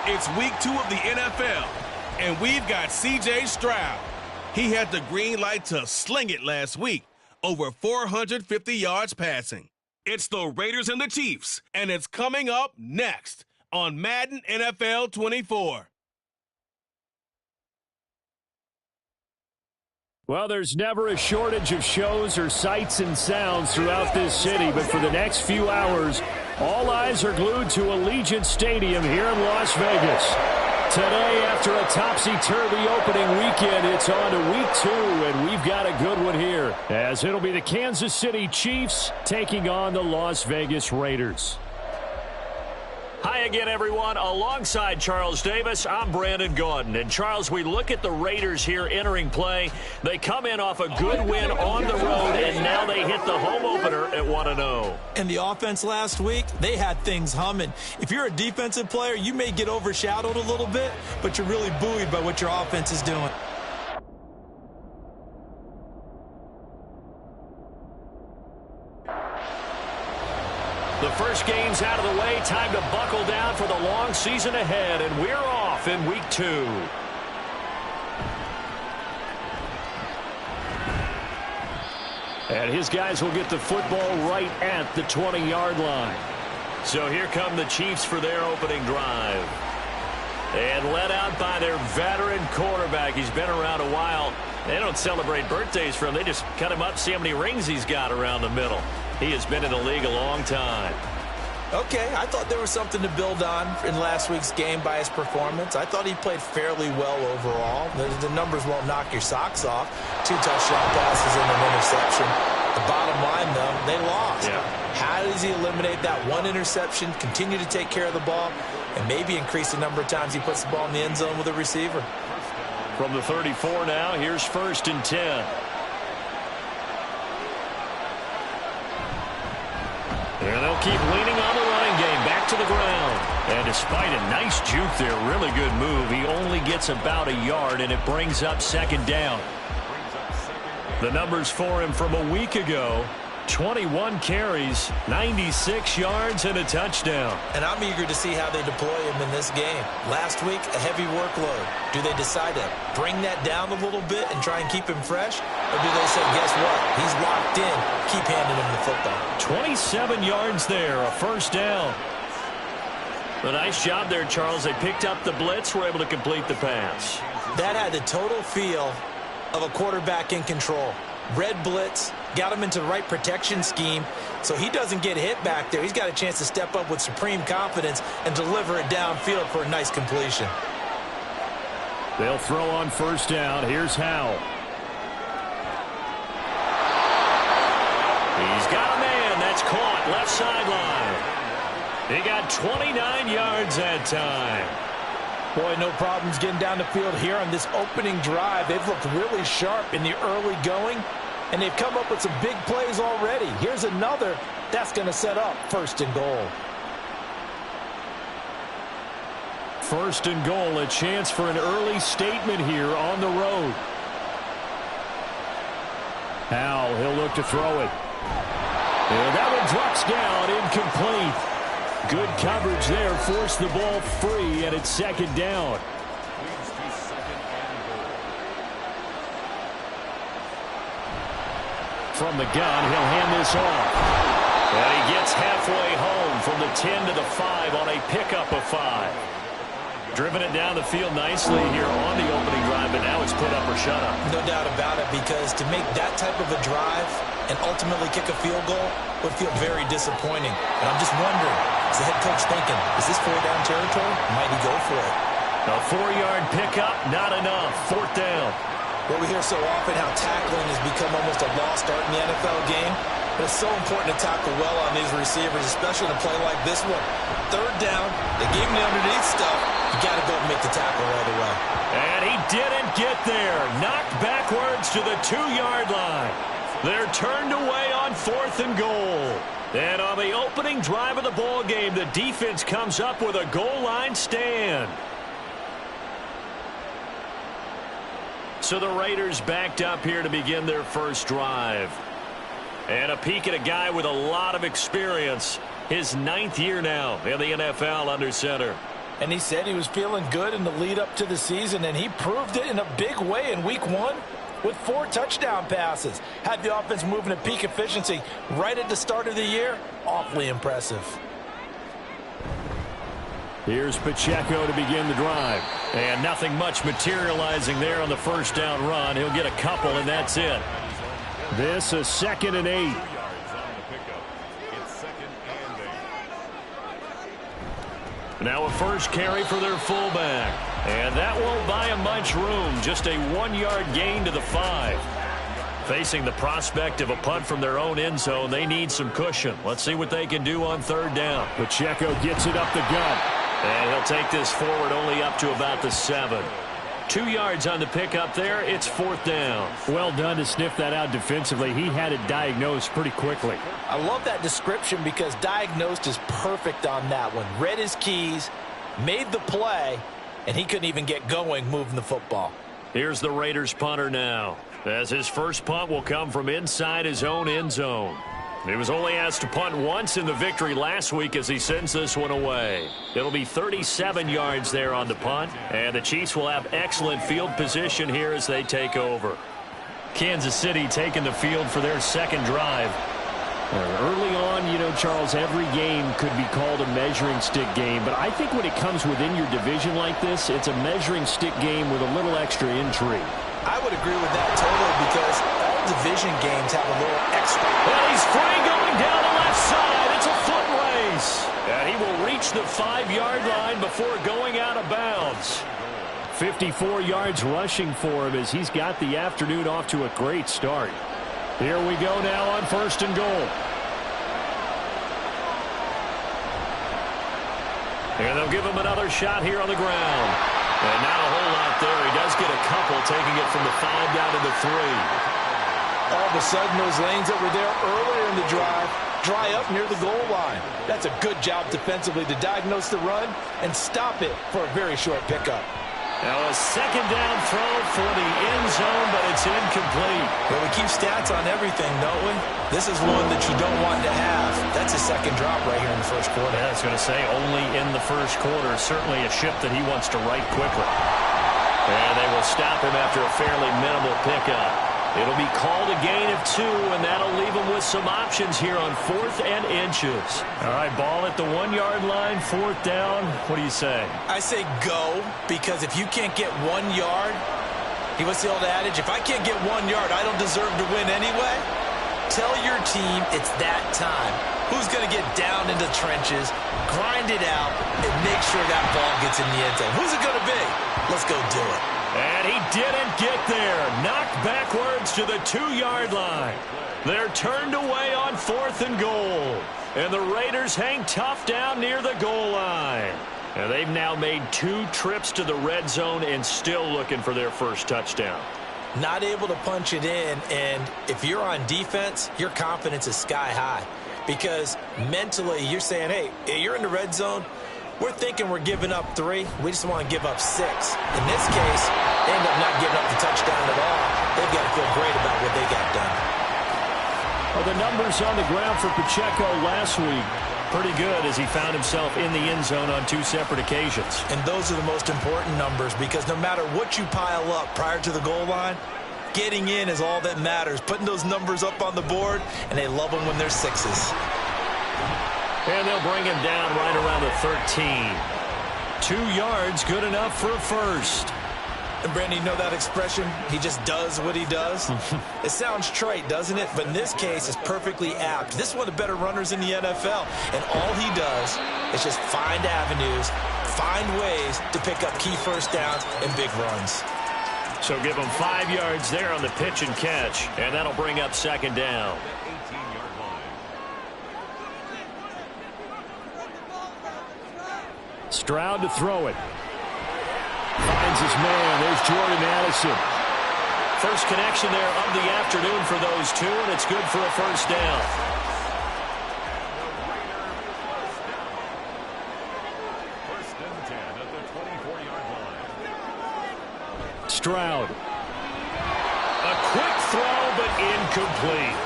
It's week 2 of the NFL, and we've got C.J. Stroud. He had the green light to sling it last week, over 450 yards passing. It's the Raiders and the Chiefs, and it's coming up next on Madden NFL 24. Well, there's never a shortage of shows or sights and sounds throughout this city, but for the next few hours, all eyes are glued to Allegiant Stadium here in Las Vegas. Today, after a topsy-turvy opening weekend, it's on to week 2, and we've got a good one here, as it'll be the Kansas City Chiefs taking on the Las Vegas Raiders. Hi again, everyone. Alongside Charles Davis, I'm Brandon Gaudin. And, Charles, we look at the Raiders here entering play. They come in off a good win on the road, and now they hit the home opener at 1-0. And the offense last week, they had things humming. If you're a defensive player, you may get overshadowed a little bit, but you're really buoyed by what your offense is doing. The first game's out of the way. Time to buckle down for the long season ahead, and we're off in week 2. And his guys will get the football right at the 20-yard line. So here come the Chiefs for their opening drive. And led out by their veteran quarterback. He's been around a while. They don't celebrate birthdays for him. They just cut him up, see how many rings he's got around the middle. He has been in the league a long time. Okay, I thought there was something to build on in last week's game by his performance. I thought he played fairly well overall. The numbers won't knock your socks off. 2 touchdown passes and an interception. The bottom line, though, they lost. Yeah. How does he eliminate that one interception, continue to take care of the ball, and maybe increase the number of times he puts the ball in the end zone with a receiver? From the 34 now, here's 1st and 10. And they'll keep leaning on the running game, back to the ground. And despite a nice juke there, really good move, he only gets about a yard, and it brings up 2nd down. The numbers for him from a week ago: 21 carries, 96 yards, and a touchdown. And I'm eager to see how they deploy him in this game. Last week, a heavy workload. Do they decide to bring that down a little bit and try and keep him fresh? Or do they say, guess what? He's locked in. Keep handing him the football. 27 yards there, a 1st down. A nice job there, Charles. They picked up the blitz, were able to complete the pass. That had the total feel of a quarterback in control. Red blitz, got him into the right protection scheme, so he doesn't get hit back there. He's got a chance to step up with supreme confidence and deliver it downfield for a nice completion. They'll throw on 1st down. Here's Howell. He's got a man. That's caught. Left sideline. He got 29 yards that time. Boy, no problems getting down the field here on this opening drive. They've looked really sharp in the early going, and they've come up with some big plays already. Here's another that's going to set up 1st and goal. 1st and goal, a chance for an early statement here on the road. Howell, he'll look to throw it. And that one drops down, incomplete. Good coverage there, forced the ball free, and it's 2nd down. From the gun, he'll hand this off. And he gets halfway home from the 10 to the 5 on a pickup of 5. Driven it down the field nicely here on the opening drive, but now it's put up or shut up. No doubt about it, because to make that type of a drive and ultimately kick a field goal would feel very disappointing. And I'm just wondering, is the head coach thinking, is this 4-down territory? Might he go for it? A 4-yard pickup, not enough. 4th down. Well, we hear so often how tackling has become almost a lost art in the NFL game. But it's so important to tackle well on these receivers, especially in a play like this one. 3rd down, they gave him the underneath stuff. You got to go and make the tackle right away. And he didn't get there. Knocked backwards to the 2-yard line. They're turned away on 4th and goal. And on the opening drive of the ball game, the defense comes up with a goal line stand. So the Raiders backed up here to begin their first drive. And a peek at a guy with a lot of experience. His 9th year now in the NFL under center. And he said he was feeling good in the lead up to the season, and he proved it in a big way in week 1 with 4 touchdown passes. Had the offense moving at peak efficiency right at the start of the year. Awfully impressive. Here's Pacheco to begin the drive. And nothing much materializing there on the first down run. He'll get a couple, and that's it. This is 2nd and 8. Now a first carry for their fullback. And that won't buy him much room. Just a 1-yard gain to the 5. Facing the prospect of a punt from their own end zone, they need some cushion. Let's see what they can do on 3rd down. Pacheco gets it up the gut. And he'll take this forward only up to about the 7. 2 yards on the pickup there. It's 4th down. Well done to sniff that out defensively. He had it diagnosed pretty quickly. I love that description because diagnosed is perfect on that one. Read his keys, made the play, and he couldn't even get going moving the football. Here's the Raiders punter now, as his first punt will come from inside his own end zone. He was only asked to punt once in the victory last week as he sends this one away. It'll be 37 yards there on the punt, and the Chiefs will have excellent field position here as they take over. Kansas City taking the field for their 2nd drive. Early on, you know, Charles, every game could be called a measuring stick game, but I think when it comes within your division like this, it's a measuring stick game with a little extra intrigue. I would agree with that totally because all division games have a little extra. Well, he's free going down the left side. It's a foot race. And he will reach the 5-yard line before going out of bounds. 54 yards rushing for him as he's got the afternoon off to a great start. Here we go now on 1st and goal. And they'll give him another shot here on the ground. And not a whole lot there. He does get a couple, taking it from the 5 down to the 3. All of a sudden, those lanes that were there earlier in the drive dry up near the goal line. That's a good job defensively to diagnose the run and stop it for a very short pickup. Now a 2nd down throw for the end zone, but it's incomplete. Well, we keep stats on everything, don't we? This is one that you don't want to have. That's a 2nd drop right here in the 1st quarter. Yeah, I was going to say only in the 1st quarter. Certainly a ship that he wants to right quickly. And they will stop him after a fairly minimal pickup. It'll be called a gain of 2, and that'll leave him with some options here on 4th and inches. All right, ball at the 1-yard line, 4th down. What do you say? I say go, because if you can't get 1 yard, what's the old adage? If I can't get 1 yard, I don't deserve to win anyway. Tell your team it's that time. Who's going to get down into the trenches, grind it out, and make sure that ball gets in the end zone? Who's it going to be? Let's go do it. And he didn't get there. Knocked backwards to the 2-yard line. They're turned away on 4th and goal. And the Raiders hang tough down near the goal line. And they've now made 2 trips to the red zone and still looking for their first touchdown. Not able to punch it in, and if you're on defense, your confidence is sky high. Because mentally, you're saying, hey, you're in the red zone. We're thinking we're giving up 3. We just want to give up 6. In this case, they end up not giving up the touchdown at all. They've got to feel great about what they got done. Well, the numbers on the ground for Pacheco last week, pretty good as he found himself in the end zone on 2 separate occasions. And those are the most important numbers because no matter what you pile up prior to the goal line, getting in is all that matters. Putting those numbers up on the board, and they love them when they're 6s. And they'll bring him down right around the 13. 2 yards, good enough for a first. And Brandon, you know that expression? He just does what he does? It sounds trite, doesn't it? But in this case, it's perfectly apt. This is one of the better runners in the NFL. And all he does is just find avenues, find ways to pick up key first downs and big runs. So give him 5 yards there on the pitch and catch. And that'll bring up 2nd down. Stroud to throw it. Finds his man. There's Jordan Addison. First connection there of the afternoon for those 2, and it's good for a first down. First and 10 at the 24-yard line. Stroud. A quick throw, but incomplete.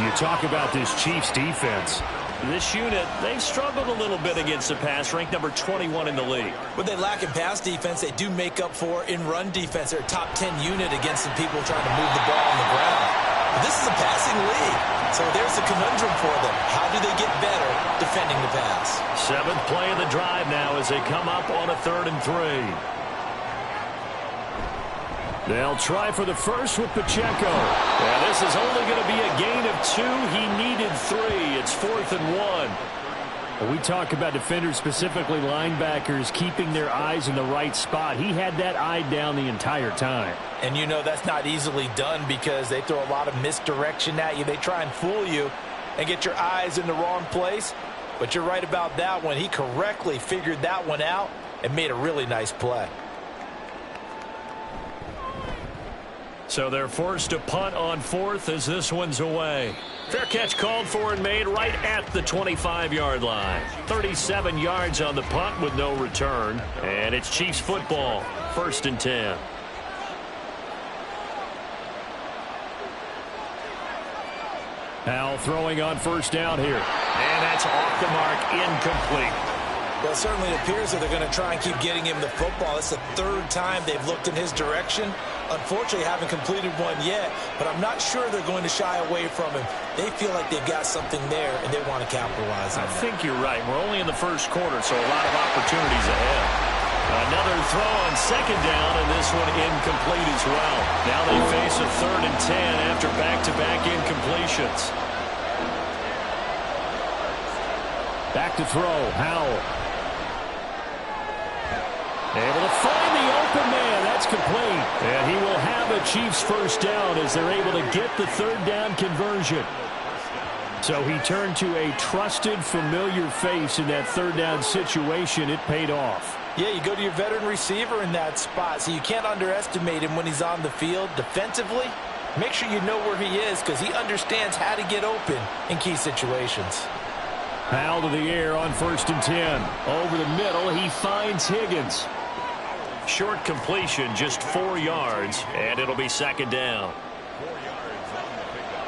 You talk about this Chiefs defense. This unit, they've struggled a little bit against the pass, ranked number 21 in the league. When they lack in pass defense, they do make up for in run defense. They're a top 10 unit against some people trying to move the ball on the ground. But this is a passing league, so there's a conundrum for them. How do they get better defending the pass? 7th play of the drive now as they come up on a 3rd and 3. They'll try for the first with Pacheco. And this is only going to be a gain of 2. He needed 3. It's 4th and 1. We talk about defenders, specifically linebackers, keeping their eyes in the right spot. He had that eye down the entire time. And you know that's not easily done because they throw a lot of misdirection at you. They try and fool you and get your eyes in the wrong place. But you're right about that one. He correctly figured that one out and made a really nice play. So they're forced to punt on 4th as this one's away. Fair catch called for and made right at the 25-yard line. 37 yards on the punt with no return. And it's Chiefs football, 1st and 10. Howell throwing on 1st down here. And that's off the mark, incomplete. Well, it certainly appears that they're going to try and keep getting him the football. It's the 3rd time they've looked in his direction. Unfortunately, haven't completed one yet, but I'm not sure they're going to shy away from him. They feel like they've got something there, and they want to capitalize on it. I think you're right. We're only in the 1st quarter, so a lot of opportunities ahead. Another throw on 2nd down, and this one incomplete as well. Now they face a 3rd and 10 after back-to-back incompletions. Back to throw, Howell. Able to find the open man. That's complete. And he will have a Chiefs 1st down as they're able to get the 3rd down conversion. So he turned to a trusted, familiar face in that 3rd down situation. It paid off. Yeah, you go to your veteran receiver in that spot, so you can't underestimate him when he's on the field defensively. Make sure you know where he is because he understands how to get open in key situations. Howell to the air on 1st and 10. Over the middle, he finds Higgins. Short completion, just 4 yards, and it'll be 2nd down. 4 yards on the pickup.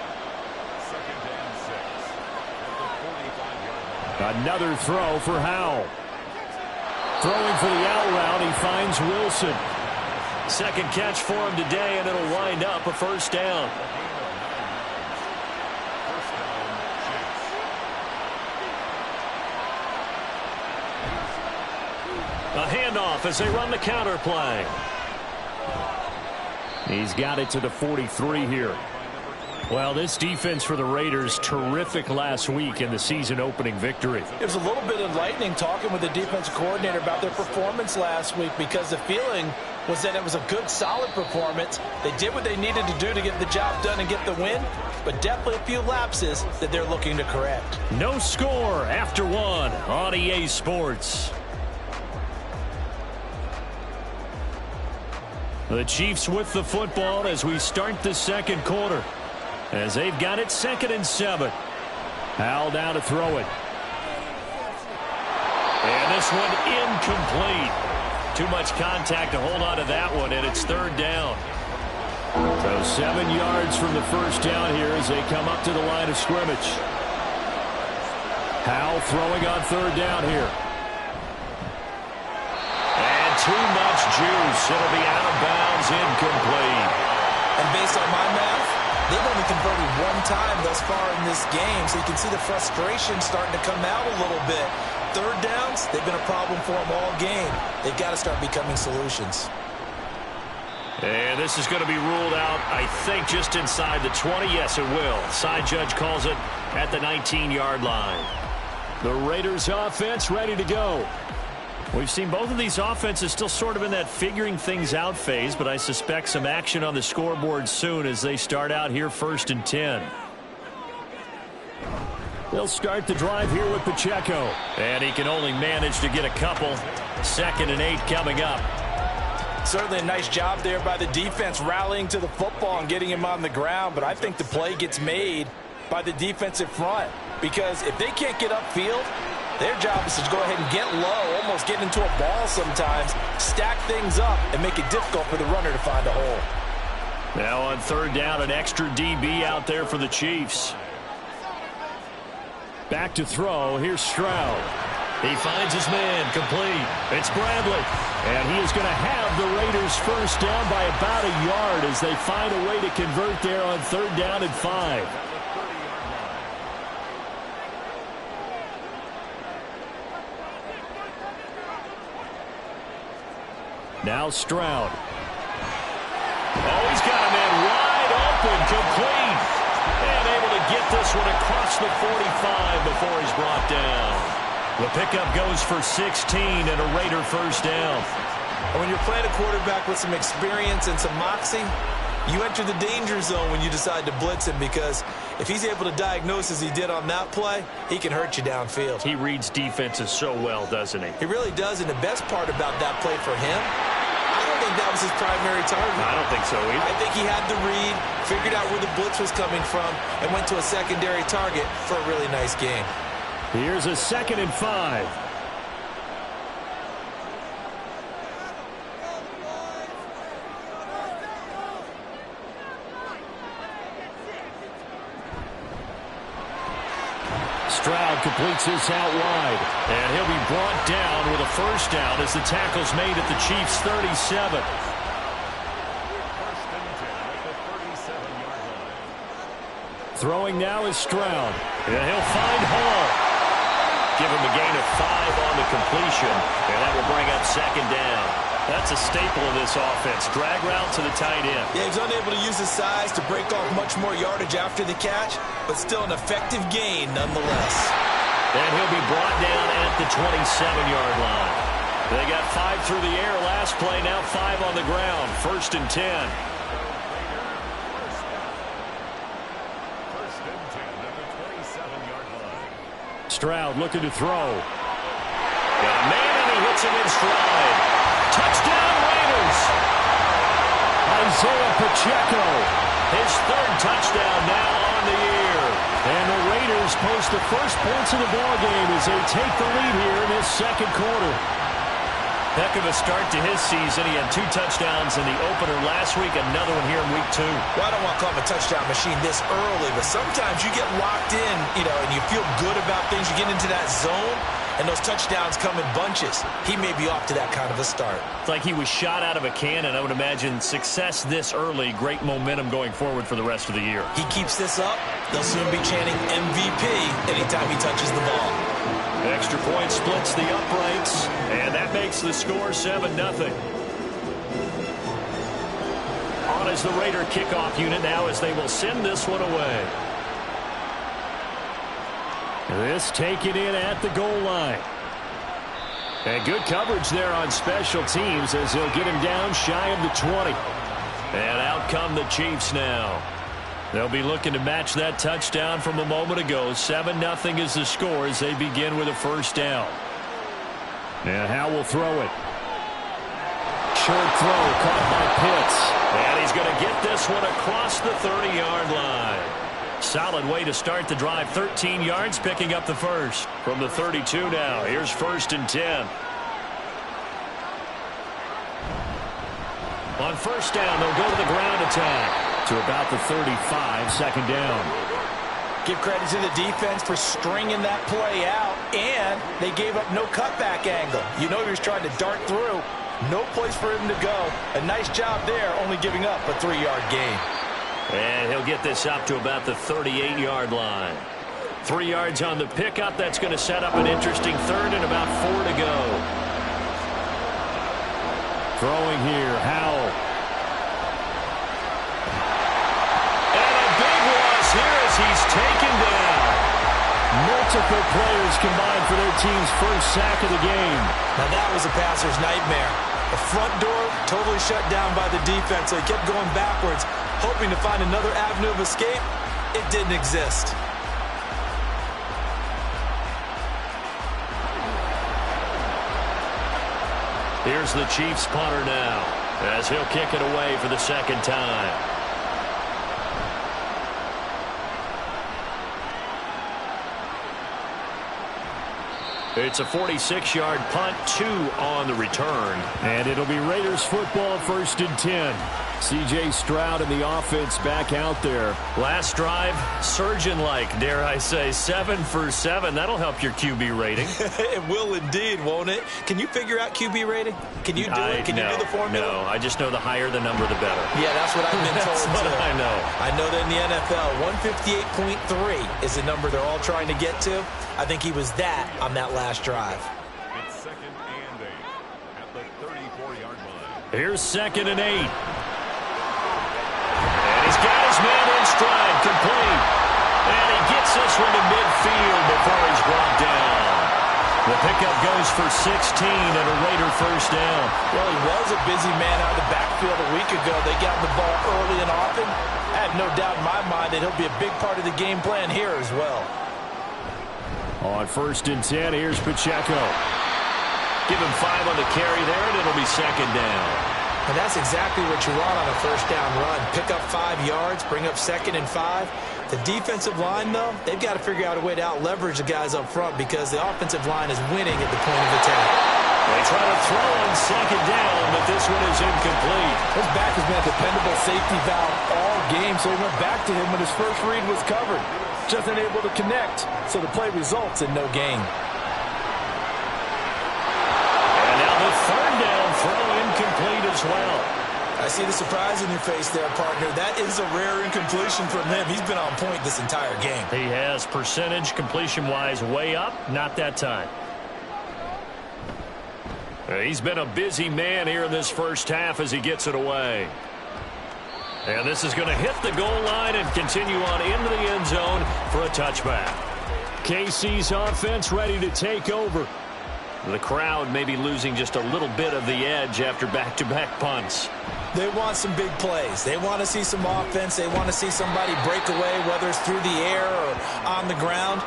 2nd and 6 at the 45-yard line. Another throw for Howell. Throwing for the out route, he finds Wilson. 2nd catch for him today, and it'll wind up a 1st down. A handoff as they run the counter play. He's got it to the 43 here. Well, this defense for the Raiders, terrific last week in the season-opening victory. It was a little bit enlightening talking with the defensive coordinator about their performance last week because the feeling was that it was a good, solid performance. They did what they needed to do to get the job done and get the win, but definitely a few lapses that they're looking to correct. No score after 1 on EA Sports. The Chiefs with the football as we start the 2nd quarter. As they've got it 2nd and 7. Howell down to throw it. And this one incomplete. Too much contact to hold on to that one, and it's 3rd down. So 7 yards from the 1st down here as they come up to the line of scrimmage. Howell throwing on 3rd down here. And too much juice. It'll be out of bounds, incomplete. And based on my math, they've only converted 1 time thus far in this game, so you can see the frustration starting to come out a little bit. 3rd downs, they've been a problem for them all game. They've got to start becoming solutions. And this is going to be ruled out, I think, just inside the 20. Yes, it will. Side judge calls it at the 19-yard line. The Raiders offense ready to go. We've seen both of these offenses still sort of in that figuring things out phase, but I suspect some action on the scoreboard soon as they start out here 1st and 10. They'll start the drive here with Pacheco. And he can only manage to get a couple. 2nd and 8 coming up. Certainly a nice job there by the defense rallying to the football and getting him on the ground, but I think the play gets made by the defensive front because if they can't get upfield, their job is to go ahead and get low, almost get into a ball sometimes, stack things up, and make it difficult for the runner to find a hole. Now on 3rd down, an extra DB out there for the Chiefs. Back to throw. Here's Stroud. He finds his man, complete. It's Bradley. And he is going to have the Raiders first down by about a yard as they find a way to convert there on 3rd down and 5. Now Stroud. Oh, he's got a man wide open, complete. And able to get this one across the 45 before he's brought down. The pickup goes for 16 and a Raider first down. And when you're playing a quarterback with some experience and some moxie, you enter the danger zone when you decide to blitz him, because if he's able to diagnose as he did on that play, he can hurt you downfield. He reads defenses so well, doesn't he? He really does, and the best part about that play for him, I don't think that was his primary target. I don't think so either. I think he had the read, figured out where the blitz was coming from, and went to a secondary target for a really nice game. Here's a 2nd and 5. Stroud completes this out wide. And he'll be brought down with a first down as the tackle's made at the Chiefs' 37. Throwing now is Stroud. And he'll find Hall. Give him a gain of 5 on the completion. And that will bring up 2nd down. That's a staple of this offense. Drag route to the tight end. Yeah, he's unable to use his size to break off much more yardage after the catch, but still an effective gain nonetheless. And he'll be brought down at the 27-yard line. They got 5 through the air last play, now 5 on the ground. 1st and 10. Stroud looking to throw. Got a man, and he hits him in stride. Touchdown, Raiders! Isaiah Pacheco, his 3rd touchdown now on the year. And the Raiders post the first points of the ballgame as they take the lead here in this 2nd quarter. Heck of a start to his season. He had 2 touchdowns in the opener last week, another one here in week 2. Well, I don't want to call him a touchdown machine this early, but sometimes you get locked in, and you feel good about things. You get into that zone, and those touchdowns come in bunches. He may be off to that kind of a start. It's like he was shot out of a cannon. I would imagine success this early, great momentum going forward for the rest of the year. He keeps this up, they'll soon be chanting MVP anytime he touches the ball. Extra point splits the uprights, and that makes the score 7-0. On is the Raider kickoff unit now as they will send this one away. This taken in at the goal line. And good coverage there on special teams as he'll get him down shy of the 20. And out come the Chiefs now. They'll be looking to match that touchdown from a moment ago. 7-0 is the score as they begin with a first down. And Howe will throw it. Short throw caught by Pitts. And he's going to get this one across the 30-yard line. Solid way to start the drive. 13 yards, picking up the first. From the 32 now. Here's 1st and 10. On first down, they'll go to the ground attack. To about the 35, 2nd down. Give credit to the defense for stringing that play out, and they gave up no cutback angle. You know he was trying to dart through. No place for him to go. A nice job there, only giving up a 3-yard gain. And he'll get this up to about the 38-yard line. 3 yards on the pickup. That's going to set up an interesting 3rd and about 4 to go. Throwing here, Howell. He's taken down. Multiple players combined for their team's first sack of the game. Now that was a passer's nightmare. The front door totally shut down by the defense, so he kept going backwards, hoping to find another avenue of escape. It didn't exist. Here's the Chiefs punter now, as he'll kick it away for the 2nd time. It's a 46-yard punt, 2 on the return. And it'll be Raiders football, 1st and 10. C.J. Stroud and the offense back out there. Last drive, surgeon-like, dare I say, 7 for 7. That'll help your QB rating. It will indeed, won't it? Can you figure out QB rating? Can you do it? Can you do the formula? No, I just know the higher the number, the better. Yeah, that's what I've been told, That's what too. I know. I know that in the NFL, 158.3 is the number they're all trying to get to. I think he was that on that last drive. It's 2nd and 8 at the 34-yard line. Here's 2nd and 8. And he's got his man in stride, complete. And he gets this one to midfield before he's brought down. The pickup goes for 16 and a Raider 1st down. Well, he was a busy man out of the backfield a week ago. They got the ball early and often. I have no doubt in my mind that he'll be a big part of the game plan here as well. On 1st and 10, here's Pacheco. Give him 5 on the carry there, and it'll be 2nd down. And that's exactly what you want on a 1st down run. Pick up 5 yards, bring up 2nd and 5. The defensive line, though, they've got to figure out a way to out-leverage the guys up front because the offensive line is winning at the point of attack. They try to throw on 2nd down, but this one is incomplete. His back has been a dependable safety valve all game, so he went back to him when his first read was covered. Just unable to connect, so the play results in no gain. And now the 3rd down throw incomplete as well. I see the surprise in your face there, partner. That is a rare incompletion from him. He's been on point this entire game. He has percentage completion-wise way up, not that time. He's been a busy man here in this 1st half as he gets it away. And this is going to hit the goal line and continue on into the end zone for a touchback. KC's offense ready to take over. The crowd may be losing just a little bit of the edge after back-to-back punts. They want some big plays. They want to see some offense. They want to see somebody break away, whether it's through the air or on the ground.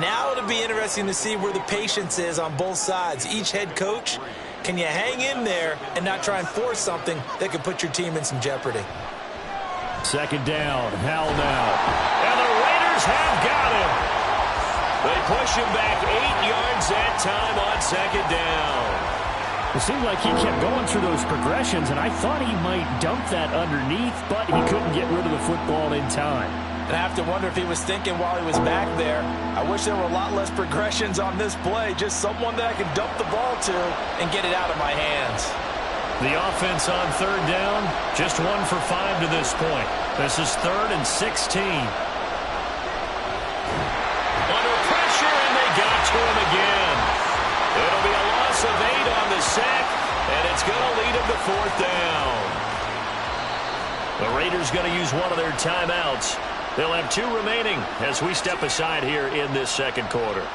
Now it'll be interesting to see where the patience is on both sides. Each head coach, can you hang in there and not try and force something that could put your team in some jeopardy? 2nd down, Howell now. And the Raiders have got him. They push him back 8 yards that time on 2nd down. It seemed like he kept going through those progressions, and I thought he might dump that underneath, but he couldn't get rid of the football in time. And I have to wonder if he was thinking while he was back there, I wish there were a lot less progressions on this play, just someone that I can dump the ball to and get it out of my hands. The offense on 3rd down, just 1 for 5 to this point. This is 3rd and 16. Under pressure, and they got to him again. It'll be a loss of 8 on the sack, and it's going to lead him to 4th down. The Raiders going to use one of their timeouts. They'll have 2 remaining as we step aside here in this 2nd quarter.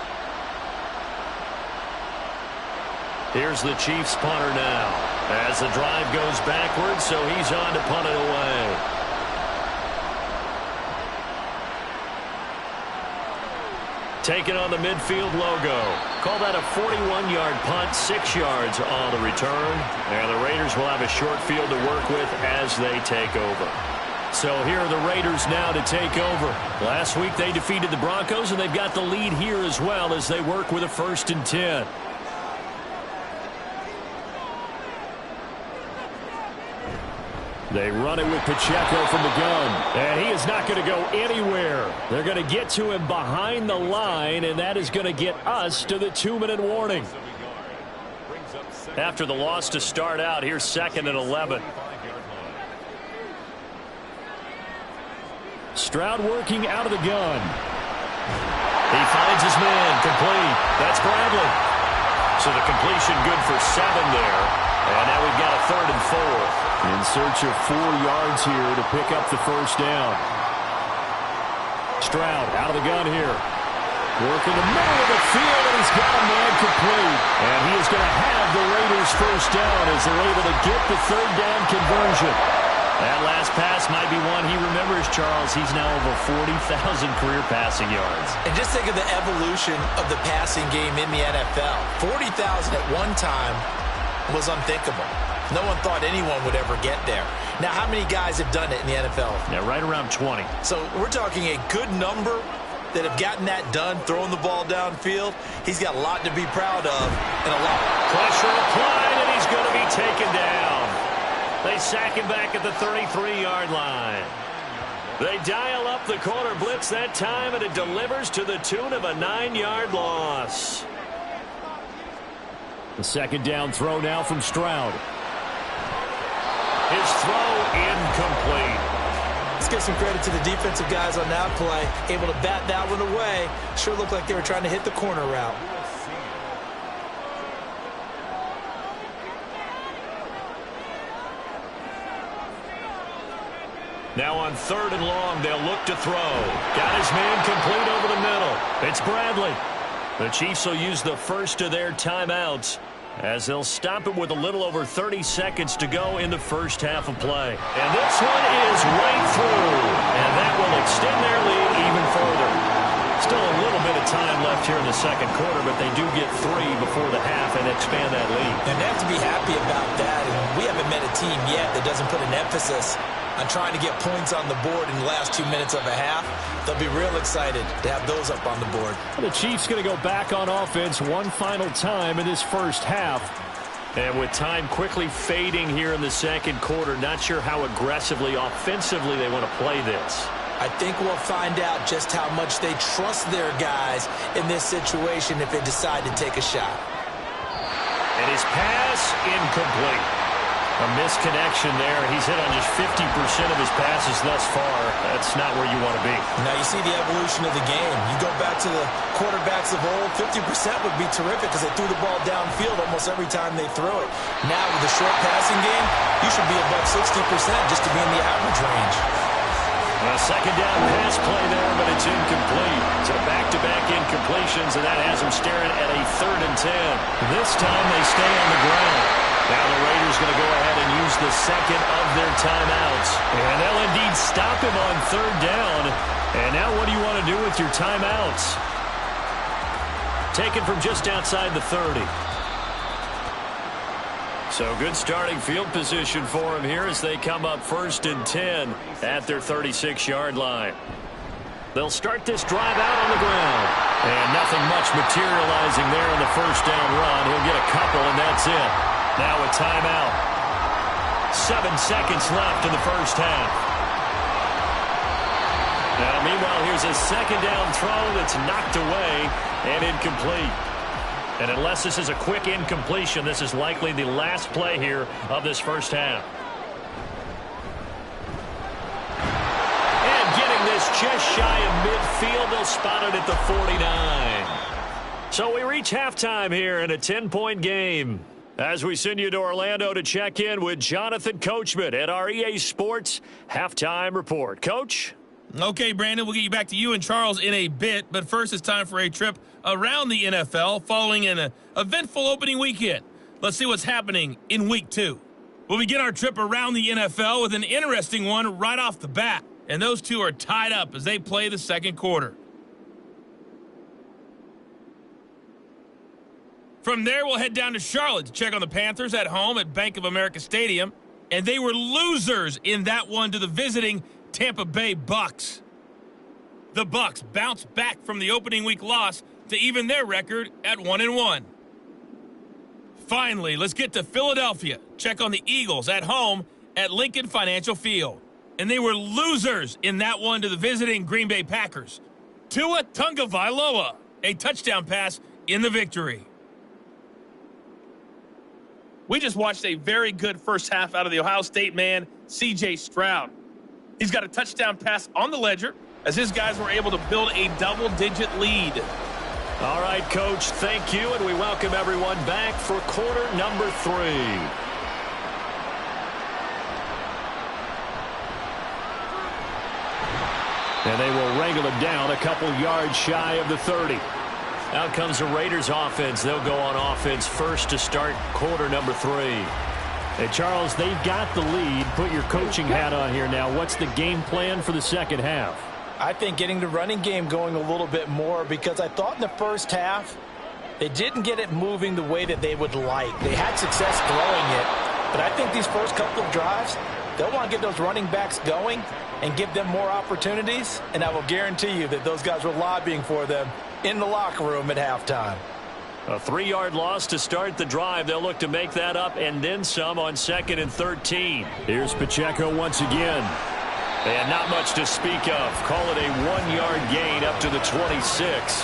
Here's the Chiefs punter now as the drive goes backwards, so he's on to punt it away. Taking on the midfield logo. Call that a 41-yard punt, 6 yards on the return. And the Raiders will have a short field to work with as they take over. So here are the Raiders now to take over. Last week they defeated the Broncos, and they've got the lead here as well as they work with a 1st and 10. They run it with Pacheco from the gun. And he is not going to go anywhere. They're going to get to him behind the line, and that is going to get us to the 2-minute warning. After the loss to start out, here's 2nd and 11. Stroud working out of the gun. He finds his man, complete. That's Bradley. So the completion good for 7 there. And now we've got a 3rd and 4. In search of 4 yards here to pick up the 1st down. Stroud out of the gun here. Working the middle of the field, and he's got a man complete. And he is going to have the Raiders 1st down as they're able to get the 3rd down conversion. That last pass might be one he remembers, Charles. He's now over 40,000 career passing yards. And just think of the evolution of the passing game in the NFL. 40,000 at one time was unthinkable. No one thought anyone would ever get there. Now, how many guys have done it in the NFL? Yeah, right around 20. So we're talking a good number that have gotten that done, throwing the ball downfield, he's got a lot to be proud of and a lot. Pressure applied, and he's going to be taken down. They sack him back at the 33-yard line. They dial up the corner blitz that time, and it delivers to the tune of a 9-yard loss. The second down throw now from Stroud. His throw incomplete. Let's give some credit to the defensive guys on that play. Able to bat that one away. Sure looked like they were trying to hit the corner route. Now on 3rd and long, they'll look to throw. Got his man complete over the middle. It's Bradley. The Chiefs will use the first of their timeouts as they'll stop it with a little over 30 seconds to go in the first half of play. And this one is right through. And that will extend their lead even further. Still a little bit of time left here in the second quarter, but they do get 3 before the half and expand that lead. And they have to be happy about that. And we haven't met a team yet that doesn't put an emphasis on trying to get points on the board in the last 2 minutes of a half. They'll be real excited to have those up on the board. The Chiefs going to go back on offense one final time in this first half. And with time quickly fading here in the second quarter, not sure how aggressively, offensively they want to play this. I think we'll find out just how much they trust their guys in this situation if they decide to take a shot. And his pass incomplete. A misconnection there. He's hit on just 50% of his passes thus far. That's not where you want to be. Now you see the evolution of the game. You go back to the quarterbacks of old, 50% would be terrific because they threw the ball downfield almost every time they threw it. Now with the short passing game, you should be above 60% just to be in the average range. A second down pass play there, but it's incomplete. So back-to-back incompletions, and that has them staring at a 3rd and 10. This time they stay on the ground. Now the Raiders going to go ahead and use the second of their timeouts. And they'll indeed stop him on 3rd down. And now what do you want to do with your timeouts? Taken from just outside the 30. So good starting field position for him here as they come up 1st and 10 at their 36-yard line. They'll start this drive out on the ground. And nothing much materializing there in the first down run. He'll get a couple, and that's it. Now a timeout. 7 seconds left in the first half. Now, meanwhile, here's a second down throw that's knocked away and incomplete. And unless this is a quick incompletion, this is likely the last play here of this first half. And getting this just shy of midfield, they'll spot it at the 49. So we reach halftime here in a 10-point game. As we send you to Orlando to check in with Jonathan Coachman at our EA Sports Halftime Report. Coach? Okay, Brandon, we'll get you back to you and Charles in a bit, but first it's time for a trip around the NFL following an eventful opening weekend. Let's see what's happening in Week 2. We'll begin our trip around the NFL with an interesting one right off the bat, and those two are tied up as they play the second quarter. From there, we'll head down to Charlotte to check on the Panthers at home at Bank of America Stadium. And they were losers in that one to the visiting Tampa Bay Bucks. The Bucks bounced back from the opening week loss to even their record at 1-1. Finally, let's get to Philadelphia. Check on the Eagles at home at Lincoln Financial Field. And they were losers in that one to the visiting Green Bay Packers. Tua Tagovailoa, a touchdown pass in the victory. We just watched a very good first half out of the Ohio State man, C.J. Stroud. He's got a touchdown pass on the ledger as his guys were able to build a double-digit lead. All right, Coach, thank you, and we welcome everyone back for quarter number 3. And they will wrangle him down a couple yards shy of the 30. Out comes the Raiders offense. They'll go on offense first to start quarter number 3. Hey, Charles, they've got the lead. Put your coaching hat on here now. What's the game plan for the second half? I think getting the running game going a little bit more because I thought in the first half they didn't get it moving the way that they would like. They had success throwing it, but I think these first couple of drives, they'll want to get those running backs going and give them more opportunities, and I will guarantee you that those guys were lobbying for them in the locker room at halftime. A 3-yard loss to start the drive. They'll look to make that up and then some on 2nd and 13. Here's Pacheco once again. And not much to speak of. Call it a 1-yard gain up to the 26.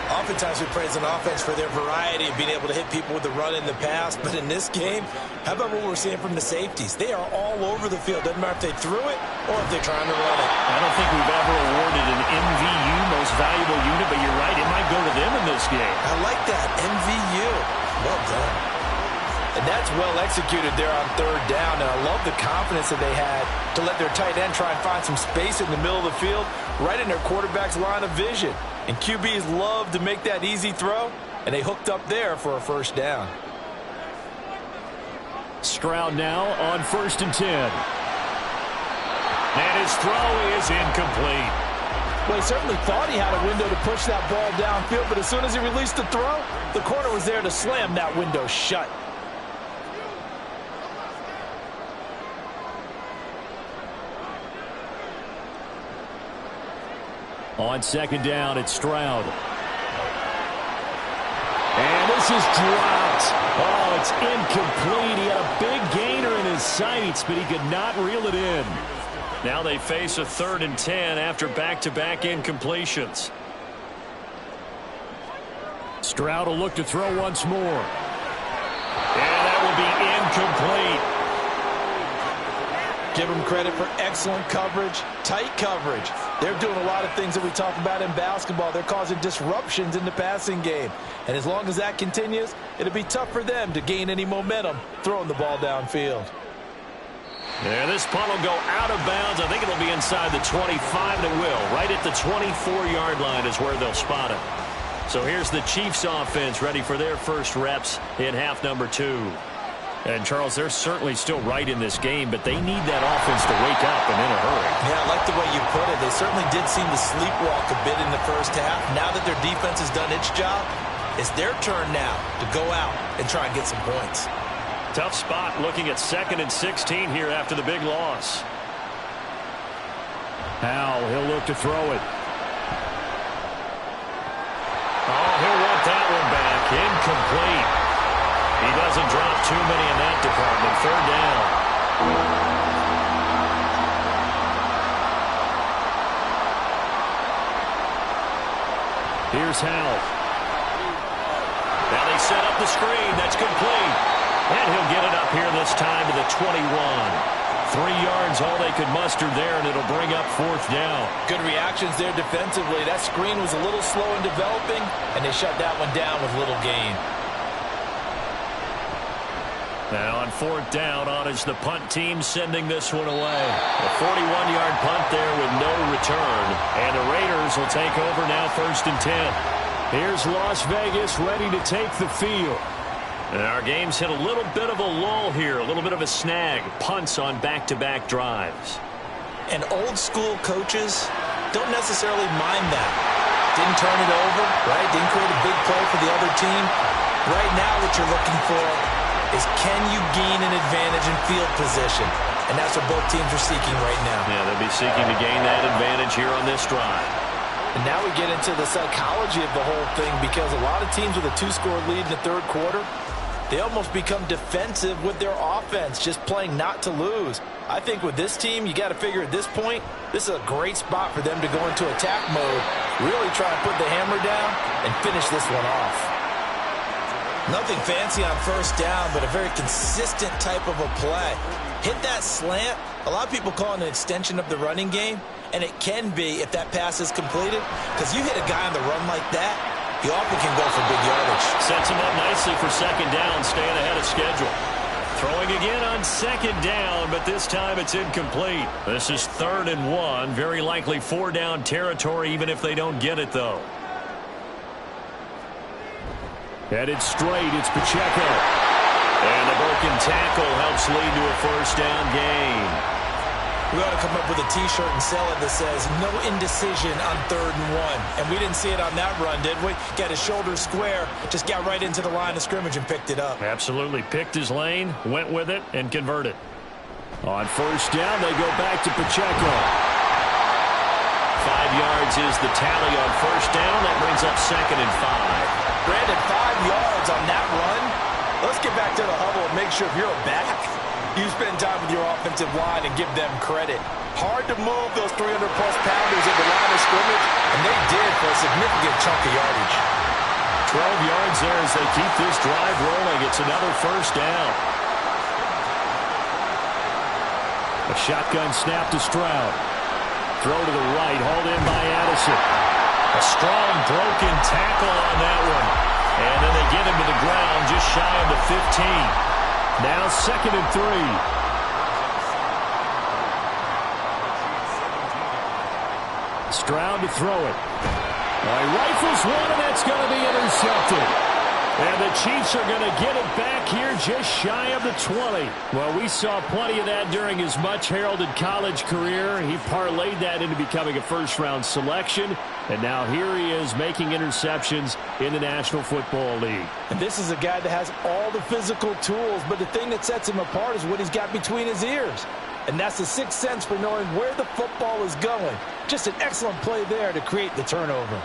Oftentimes we praise an offense for their variety of being able to hit people with the run in the pass. But in this game, how about what we're seeing from the safeties? They are all over the field. Doesn't matter if they threw it or if they're trying to run it. I don't think we've ever awarded an MVU, most valuable unit, but you're right, it might go to them in this game. I like that, MVU. Well done. And that's well executed there on 3rd down. And I love the confidence that they had to let their tight end try and find some space in the middle of the field, right in their quarterback's line of vision. And QBs love to make that easy throw, and they hooked up there for a 1st down. Stroud now on 1st and 10. And his throw is incomplete. Well, he certainly thought he had a window to push that ball downfield, but as soon as he released the throw, the corner was there to slam that window shut. On 2nd down, it's Stroud. And this is dropped. Oh, it's incomplete. He had a big gainer in his sights, but he could not reel it in. Now they face a 3rd and 10 after back-to-back incompletions. Stroud will look to throw once more. And that will be incomplete. Give them credit for excellent coverage, tight coverage. They're doing a lot of things that we talk about in basketball. They're causing disruptions in the passing game. And as long as that continues, it'll be tough for them to gain any momentum throwing the ball downfield. Yeah, this punt will go out of bounds. I think it'll be inside the 25, and it will. Right at the 24-yard line is where they'll spot it. So here's the Chiefs offense ready for their first reps in half number 2. And, Charles, they're certainly still right in this game, but they need that offense to wake up and in a hurry. Yeah, I like the way you put it. They certainly did seem to sleepwalk a bit in the first half. Now that their defense has done its job, it's their turn now to go out and try and get some points. Tough spot looking at 2nd and 16 here after the big loss. Howell, he'll look to throw it. Oh, he'll want that one back. Incomplete. He doesn't drop too many in that department. 3rd down. Here's Howell. Now they set up the screen. That's complete. And he'll get it up here this time to the 21. 3 yards, all they could muster there, and it'll bring up 4th down. Good reactions there defensively. That screen was a little slow in developing, and they shut that one down with little gain. Now on 4th down, on is the punt team sending this one away. A 41-yard punt there with no return. And the Raiders will take over now 1st and 10. Here's Las Vegas ready to take the field. And our game's hit a little bit of a lull here, a little bit of a snag. Punts on back-to-back drives. And old-school coaches don't necessarily mind that. Didn't turn it over, right? Didn't create a big play for the other team. Right now what you're looking for is can you gain an advantage in field position? And that's what both teams are seeking right now. Yeah, they'll be seeking to gain that advantage here on this drive. And now we get into the psychology of the whole thing, because a lot of teams with a 2-score lead in the 3rd quarter, they almost become defensive with their offense, just playing not to lose. I think with this team, you got to figure at this point, this is a great spot for them to go into attack mode, really try and put the hammer down and finish this one off. Nothing fancy on 1st down, but a very consistent type of a play. Hit that slant. A lot of people call it an extension of the running game, and it can be if that pass is completed, because you hit a guy on the run like that, he often can go for big yardage. Sets him up nicely for 2nd down, staying ahead of schedule. Throwing again on 2nd down, but this time it's incomplete. This is 3rd and 1, very likely 4-down territory, even if they don't get it, though. Headed straight, it's Pacheco. And the broken tackle helps lead to a 1st down gain. We ought to come up with a T-shirt and sell it that says, no indecision on 3rd and 1. And we didn't see it on that run, did we? Got his shoulders square, just got right into the line of scrimmage and picked it up. Absolutely. Picked his lane, went with it, and converted. On first down, they go back to Pacheco. 5 yards is the tally on first down. That brings up 2nd and 5. Brandon, 5 yards on that run. Let's get back to the huddle and make sure if you're a back, you spend time with your offensive line and give them credit. Hard to move those 300-plus pounders at the line of scrimmage, and they did for a significant chunk of yardage. 12 yards there as they keep this drive rolling. It's another first down. A shotgun snap to Stroud. Throw to the right, hauled in by Addison. A strong broken tackle on that one. And then they get him to the ground just shy of the 15. Now 2nd and 3. Stroud to throw it. He rifles one, and that's going to be intercepted. And the Chiefs are going to get it back here just shy of the 20. Well, we saw plenty of that during his much-heralded college career. He parlayed that into becoming a first-round selection. And now here he is making interceptions in the National Football League. And this is a guy that has all the physical tools, but the thing that sets him apart is what he's got between his ears. And that's the sixth sense for knowing where the football is going. Just an excellent play there to create the turnover.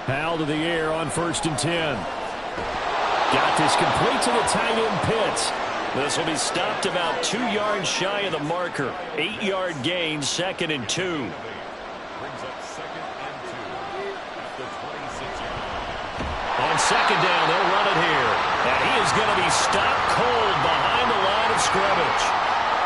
Powell to the air on 1st and 10. Got this complete to the tight end Pitts. This will be stopped about 2 yards shy of the marker. 8-yard gain, 2nd and 2. Brings up 2nd and 2 at the 26-yard line. On 2nd down, they'll run it here. And he is going to be stopped cold behind the line of scrimmage.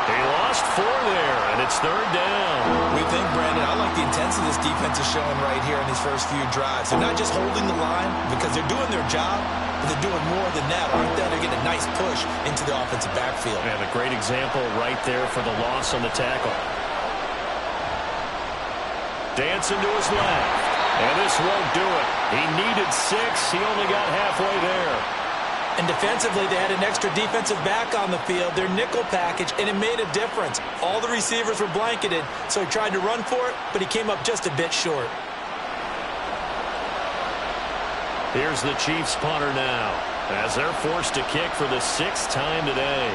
He lost 4 there, and it's 3rd down. We think, Brandon, I like the intensity this defense is showing right here in these first few drives. They're not just holding the line because they're doing their job, but they're doing more than that. Aren't they? They're getting a nice push into the offensive backfield. And a great example right there for the loss on the tackle. Dancing to his left. And this won't do it. He needed 6. He only got halfway there. And defensively, they had an extra defensive back on the field, their nickel package, and it made a difference. All the receivers were blanketed, so he tried to run for it, but he came up just a bit short. Here's the Chiefs punter now, as they're forced to kick for the 6th time today.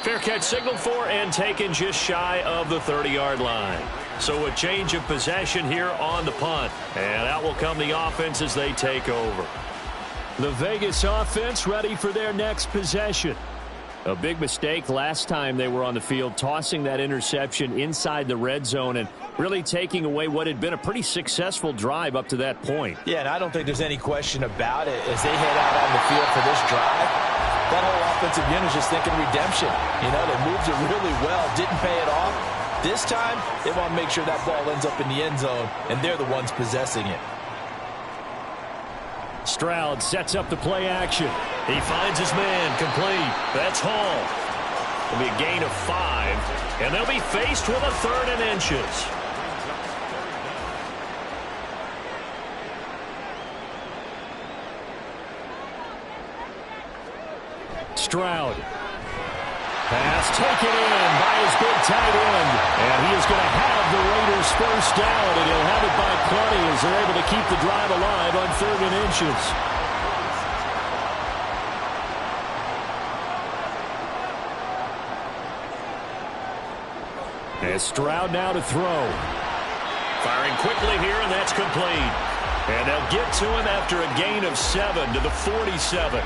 Fair catch signaled for and taken just shy of the 30-yard line. So a change of possession here on the punt. And out will come the offense as they take over. The Vegas offense ready for their next possession. A big mistake last time they were on the field, tossing that interception inside the red zone and really taking away what had been a pretty successful drive up to that point. Yeah, and I don't think there's any question about it as they head out on the field for this drive. That whole offensive unit is just thinking redemption. You know, they moved it really well, didn't pay it off. This time, they want to make sure that ball ends up in the end zone, and they're the ones possessing it. Stroud sets up the play action. He finds his man complete. That's Hall. It'll be a gain of 5, and they'll be faced with a 3rd and inches. Stroud. Pass taken in by his big tight end. And he is going to have the Raiders first down, and he'll have it by plenty as they're able to keep the drive alive on 3rd and inches. And Stroud now to throw. Firing quickly here, and that's complete. And they'll get to him after a gain of 7 to the 47.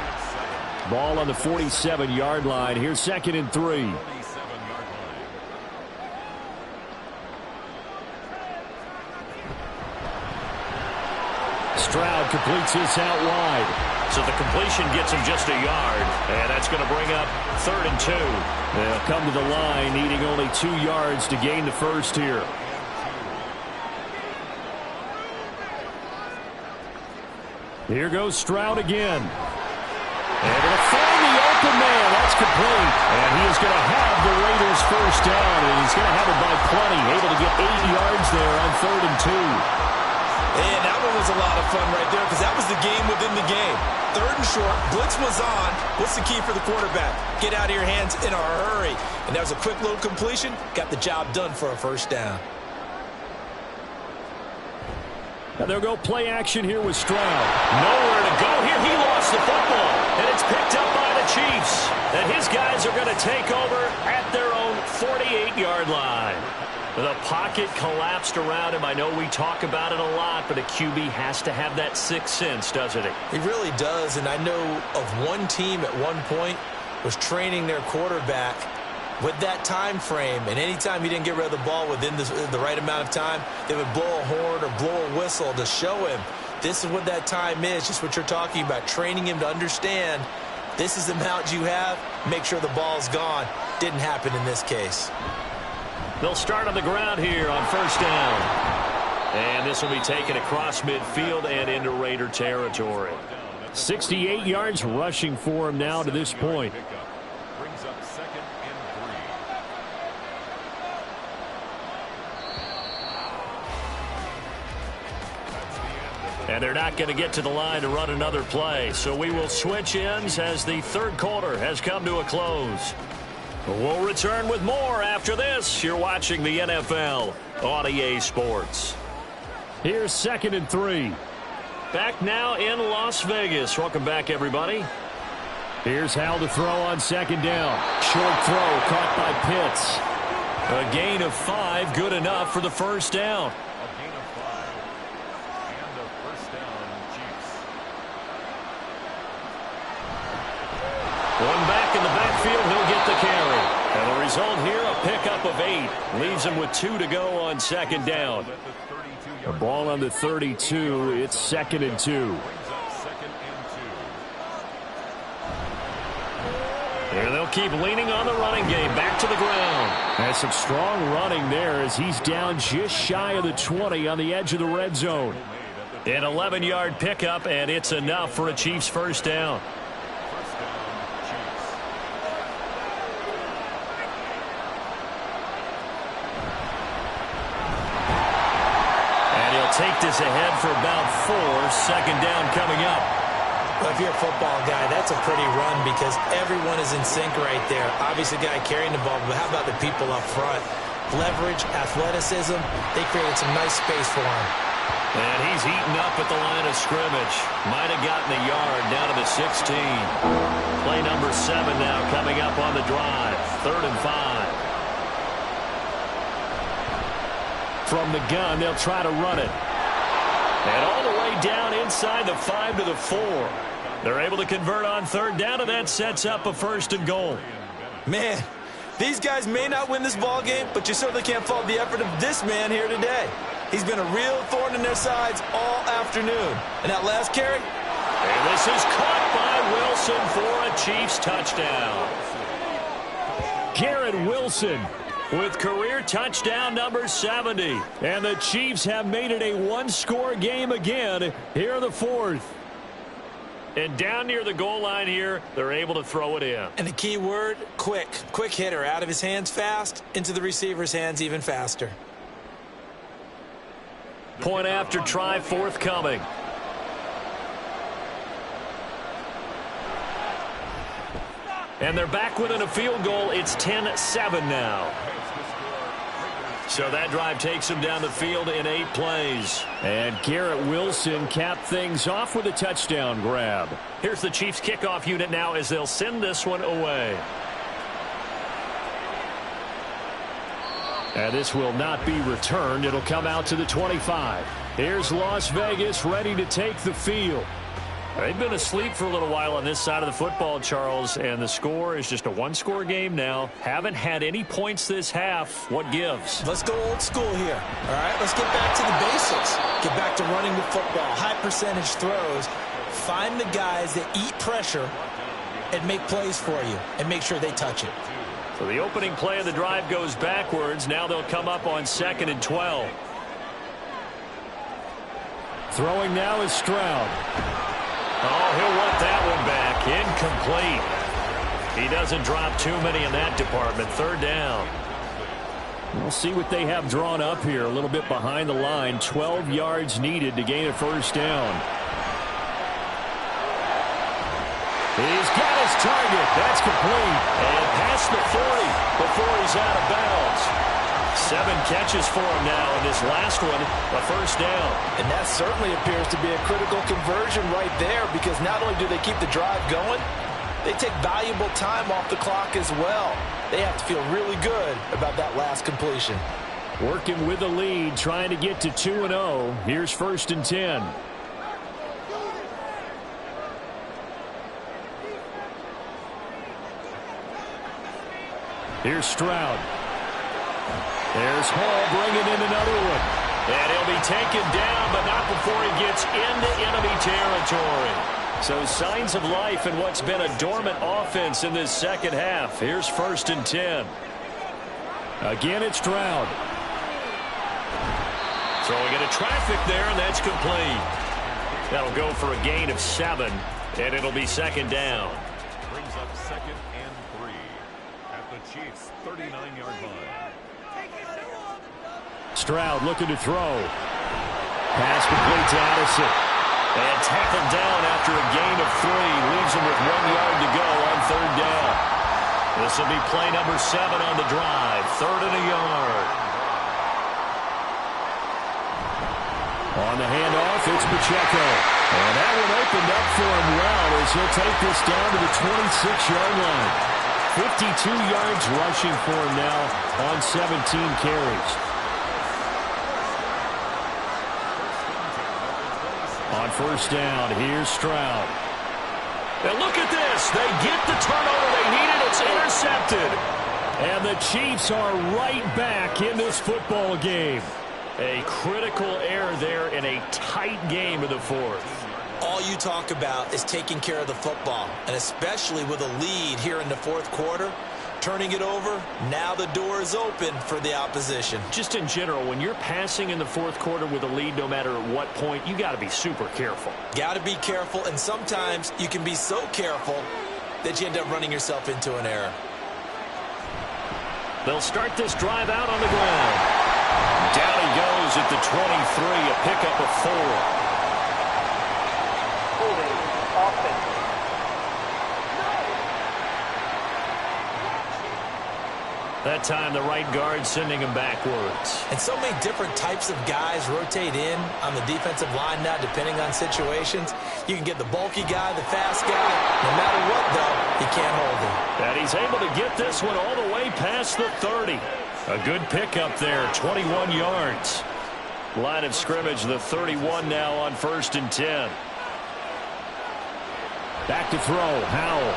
Ball on the 47-yard line. Here's 2nd and 3. Stroud completes this out wide. So the completion gets him just a yard, and that's going to bring up 3rd and 2. They'll come to the line, needing only 2 yards to gain the first here. Here goes Stroud again. Able to find the open man. That's complete. And he is going to have the Raiders first down, and he's going to have it by plenty. Able to get 8 yards there on 3rd and 2. And that one was a lot of fun right there because that was the game within the game. 3rd and short, blitz was on. What's the key for the quarterback? Get out of your hands in a hurry. And that was a quick little completion. Got the job done for a first down. And they'll go play action here with Stroud. Nowhere to go here. He lost the football. And it's picked up by the Chiefs. And his guys are going to take over at their own 48-yard line. The pocket collapsed around him. I know we talk about it a lot, but a QB has to have that sixth sense, doesn't it? He really does, and I know of one team at one point was training their quarterback with that time frame, and anytime he didn't get rid of the ball within the right amount of time, they would blow a horn or blow a whistle to show him this is what that time is, just what you're talking about, training him to understand this is the amount you have, make sure the ball's gone. Didn't happen in this case. They'll start on the ground here on first down. And this will be taken across midfield and into Raider territory. 68 yards rushing for him now to this point. Brings up 2nd and 3. And they're not going to get to the line to run another play. So we will switch ends as the 3rd quarter has come to a close. We'll return with more after this. You're watching the NFL on EA Sports. Here's 2nd and 3. Back now in Las Vegas. Welcome back, everybody. Here's Hal to throw on 2nd down. Short throw caught by Pitts. A gain of 5, good enough for the first down. A gain of 5. And a first down, Chiefs. One back in the backfield, he'll get the carry. And the result here, a pickup of 8. Leaves him with 2 to go on 2nd down. The ball on the 32. It's 2nd and 2. Brings up 2nd and 2. Here they'll keep leaning on the running game. Back to the ground. That's some strong running there as he's down just shy of the 20 on the edge of the red zone. An 11-yard pickup, and it's enough for a Chiefs first down. Take this ahead for about 4. 2nd down coming up. Well, if you're a football guy, that's a pretty run because everyone is in sync right there. Obviously, the guy carrying the ball, but how about the people up front? Leverage, athleticism, they created some nice space for him. And he's eaten up at the line of scrimmage. Might have gotten a yard down to the 16. Play number 7 now coming up on the drive. 3rd and 5. From the gun, they'll try to run it. And all the way down inside the 5 to the 4. They're able to convert on 3rd down, and that sets up a 1st and goal. Man, these guys may not win this ball game, but you certainly can't fault the effort of this man here today. He's been a real thorn in their sides all afternoon. And that last carry? And this is caught by Wilson for a Chiefs touchdown. Garrett Wilson with career touchdown number 70. And the Chiefs have made it a one-score game again here in the 4th. And down near the goal line here, they're able to throw it in. And the key word, quick. Quick hitter. Out of his hands fast, into the receiver's hands even faster. Point after try forthcoming. And they're back within a field goal. It's 10-7 now. So that drive takes them down the field in 8 plays. And Garrett Wilson capped things off with a touchdown grab. Here's the Chiefs kickoff unit now as they'll send this one away. And this will not be returned. It'll come out to the 25. Here's Las Vegas ready to take the field. They've been asleep for a little while on this side of the football, Charles, and the score is just a one-score game now. Haven't had any points this half. What gives? Let's go old school here. All right, let's get back to the basics. Get back to running the football, high percentage throws. Find the guys that eat pressure and make plays for you and make sure they touch it. So the opening play of the drive goes backwards. Now they'll come up on 2nd and 12. Throwing now is Stroud. Oh, he'll want that one back. Incomplete. He doesn't drop too many in that department. 3rd down. We'll see what they have drawn up here. A little bit behind the line. 12 yards needed to gain a first down. He's got his target. That's complete. And past the 40 before he's out of bounds. 7 catches for him now, and this last one, a first down. And that certainly appears to be a critical conversion right there, because not only do they keep the drive going, they take valuable time off the clock as well. They have to feel really good about that last completion. Working with the lead, trying to get to 2-0. Here's 1st and 10. Here's Stroud. There's Hall bringing in another one. And he'll be taken down, but not before he gets into enemy territory. So signs of life in what's been a dormant offense in this second half. Here's 1st and 10. Again, it's Stroud. Throwing into traffic there, and that's complete. That'll go for a gain of 7, and it'll be 2nd down. Brings up 2nd and 3 at the Chiefs' 39-yard line. Stroud looking to throw. Pass complete to Addison. And tackled down after a gain of 3. Leaves him with 1 yard to go on 3rd down. This will be play number 7 on the drive. 3rd and a yard. On the handoff, it's Pacheco. And that one opened up for him well as he'll take this down to the 26-yard line. 52 yards rushing for him now on 17 carries. On 1st down, here's Stroud. And look at this. They get the turnover they needed. It's intercepted. And the Chiefs are right back in this football game. A critical error there in a tight game of the 4th. All you talk about is taking care of the football, and especially with a lead here in the 4th quarter. Turning it over, now the door is open for the opposition. Just in general, when you're passing in the 4th quarter with a lead, no matter at what point, you got to be super careful. Got to be careful, and sometimes you can be so careful that you end up running yourself into an error. They'll start this drive out on the ground. Down he goes at the 23, a pickup of 4. Holding offense. That time the right guard sending him backwards. And so many different types of guys rotate in on the defensive line now, depending on situations. You can get the bulky guy, the fast guy. No matter what, though, you can't hold him. And he's able to get this one all the way past the 30. A good pickup there, 21 yards. Line of scrimmage, the 31 now on 1st and 10. Back to throw, Howell.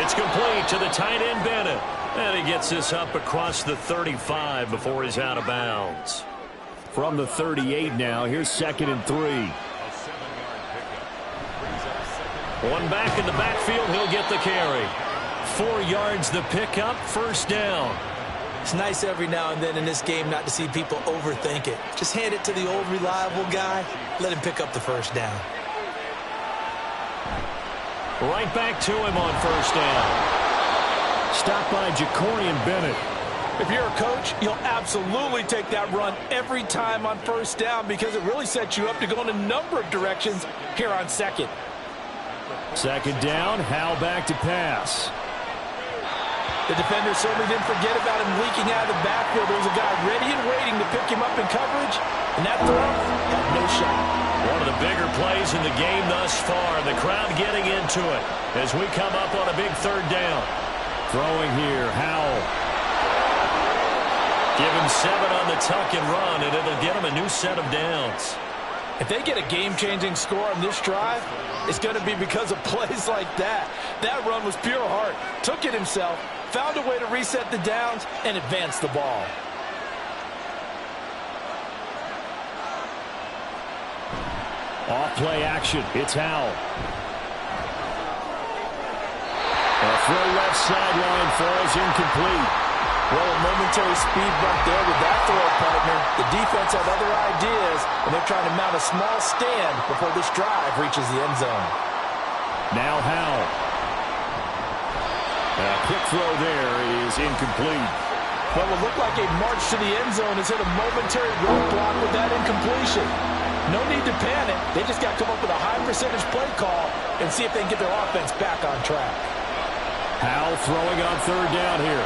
It's complete to the tight end, Bennett. And he gets this up across the 35 before he's out of bounds. From the 38 now, here's 2nd and 3. A 7-yard pickup. Brings up 2nd. One back in the backfield, he'll get the carry. 4 yards the pickup, 1st down. It's nice every now and then in this game not to see people overthink it. Just hand it to the old reliable guy. Let him pick up the 1st down. Right back to him on 1st down. Stopped by Jacorian Bennett. If you're a coach, you'll absolutely take that run every time on 1st down, because it really sets you up to go in a number of directions here on 2nd. 2nd down, Howell back to pass. The defender certainly didn't forget about him leaking out of the backfield. There was a guy ready and waiting to pick him up in coverage, and that throw had no shot. One of the bigger plays in the game thus far. The crowd getting into it as we come up on a big 3rd down. Throwing here, Howell. Give him 7 on the tuck and run, and it'll get him a new set of downs. If they get a game-changing score on this drive, it's going to be because of plays like that. That run was pure heart. Took it himself, found a way to reset the downs, and advance the ball. Off-play action. It's Howell. A throw left sideline falls incomplete. Well, a momentary speed bump there with that throw, partner. The defense had other ideas, and they're trying to mount a small stand before this drive reaches the end zone. Now Howell. A quick throw there is incomplete. What would look like a march to the end zone has hit a momentary roadblock with that incompletion. No need to panic. They just got to come up with a high percentage play call and see if they can get their offense back on track. Howell throwing on third down here.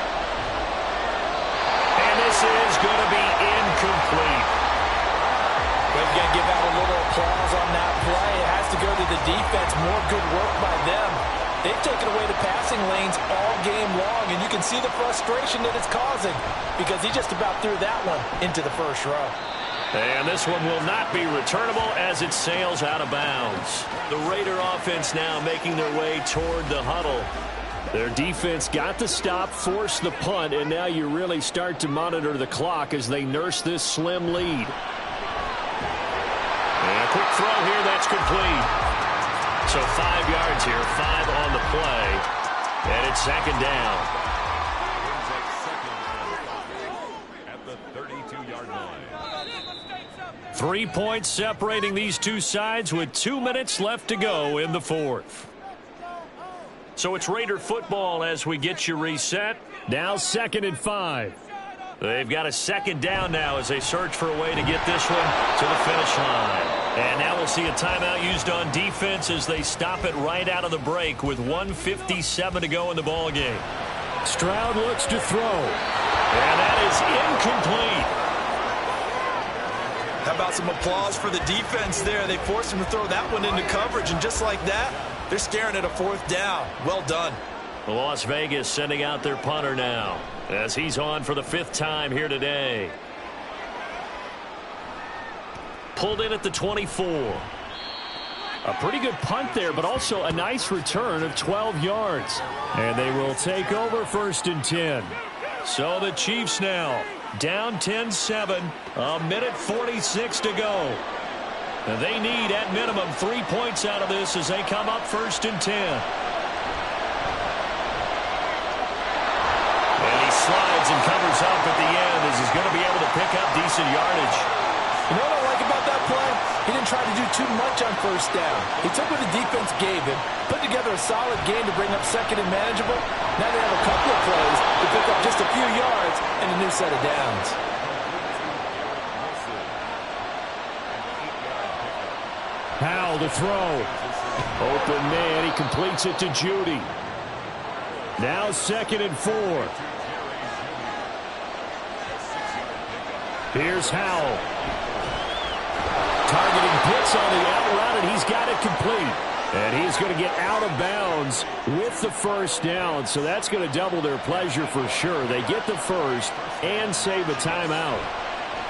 And this is going to be incomplete. We're going to give out a little applause on that play. It has to go to the defense. More good work by them. They've taken away the passing lanes all game long, and you can see the frustration that it's causing because he just about threw that one into the first row. And this one will not be returnable as it sails out of bounds. The Raider offense now making their way toward the huddle. Their defense got the stop, forced the punt, and now you really start to monitor the clock as they nurse this slim lead. And a quick throw here, that's complete. So 5 yards here, 5 on the play, and it's second down. At the 32-yard line. 3 points separating these two sides with 2 minutes left to go in the fourth. So it's Raider football as we get you reset. Now 2nd and 5. They've got a second down now as they search for a way to get this one to the finish line. And now we'll see a timeout used on defense as they stop it right out of the break with 1:57 to go in the ball game. Stroud looks to throw. And that is incomplete. How about some applause for the defense there? They forced him to throw that one into coverage, and just like that, they're staring at a 4th down. Well done. Las Vegas sending out their punter now as he's on for the 5th time here today. Pulled in at the 24. A pretty good punt there, but also a nice return of 12 yards. And they will take over 1st and 10. So the Chiefs now down 10-7, a minute 46 to go. And they need, at minimum, 3 points out of this as they come up 1st and 10. And he slides and covers up at the end as he's going to be able to pick up decent yardage. You know what I like about that play? He didn't try to do too much on 1st down. He took what the defense gave him, put together a solid game to bring up 2nd and manageable. Now they have a couple of plays to pick up just a few yards and a new set of downs. Howell to throw. Open man. He completes it to Judy. Now 2nd and 4. Here's Howell. Targeting Pitts on the out route, and he's got it complete. And he's going to get out of bounds with the 1st down, so that's going to double their pleasure for sure. They get the 1st and save a timeout.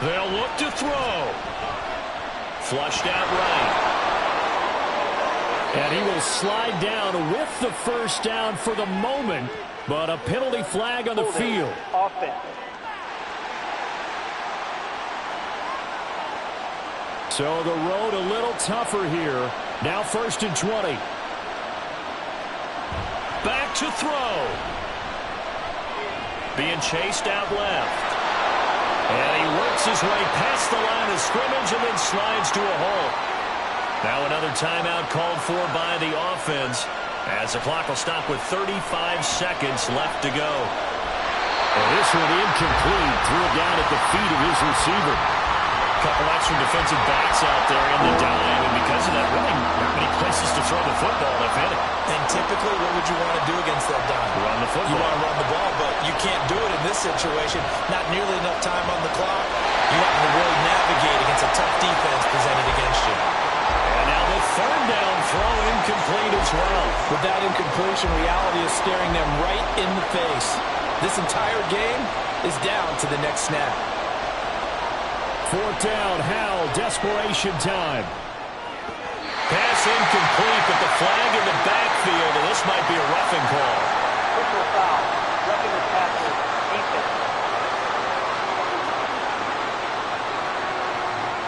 They'll look to throw. Flushed out right. And he will slide down with the 1st down for the moment, but a penalty flag on the field. Offense. So the road a little tougher here. Now 1st and 20. Back to throw. Being chased out left. And he works his way past the line of scrimmage and then slides to a halt. Now another timeout called for by the offense as the clock will stop with 35 seconds left to go. And this one incomplete. Threw it down at the feet of his receiver. Couple extra defensive backs out there in the dime, and because of that, really not many places to throw the football, if any. And typically, what would you want to do against that dime? Run the football. You want to run the ball, but you can't do it in this situation. Not nearly enough time on the clock. You have to really navigate against a tough defense presented against you. And now the 3rd down throw incomplete as well. With that incompletion, reality is staring them right in the face. This entire game is down to the next snap. 4th down, Howell, desperation time. Pass incomplete, but the flag in the backfield, and this might be a roughing call. Personal foul. Roughing the passer. Defense.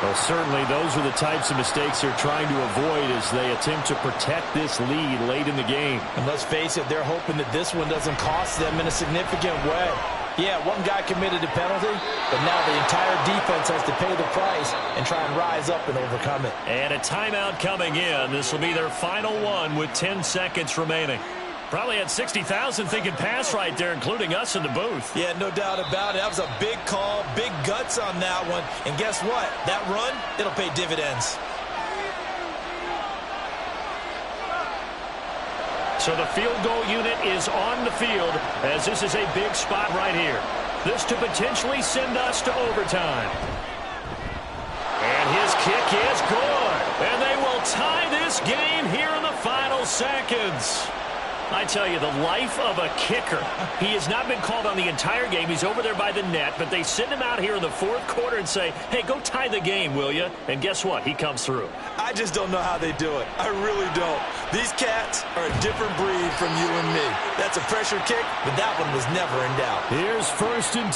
Well, certainly those are the types of mistakes they're trying to avoid as they attempt to protect this lead late in the game. And let's face it, they're hoping that this one doesn't cost them in a significant way. Yeah, one guy committed a penalty, but now the entire defense has to pay the price and try and rise up and overcome it. And a timeout coming in. This will be their final one with 10 seconds remaining. Probably had 60,000 thinking pass right there, including us in the booth. Yeah, no doubt about it. That was a big call, big guts on that one. And guess what? That run, it'll pay dividends. So the field goal unit is on the field as this is a big spot right here. This to potentially send us to overtime. And his kick is good. And they will tie this game here in the final seconds. I tell you, the life of a kicker. He has not been called on the entire game. He's over there by the net, but they send him out here in the fourth quarter and say, hey, go tie the game, will you? And guess what? He comes through. I just don't know how they do it. I really don't. These cats are a different breed from you and me. That's a pressure kick, but that one was never in doubt. Here's 1st and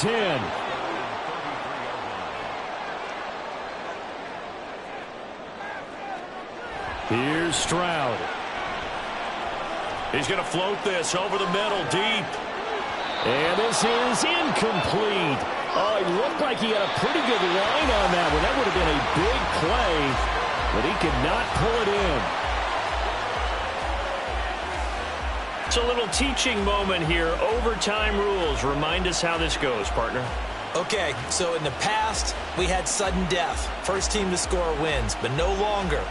10. Here's Stroud. He's going to float this over the middle, deep. And this is incomplete. Oh, it looked like he had a pretty good line on that one. That would have been a big play, but he could not pull it in. It's a little teaching moment here. Overtime rules. Remind us how this goes, partner. Okay, so in the past, we had sudden death. First team to score wins, but no longer.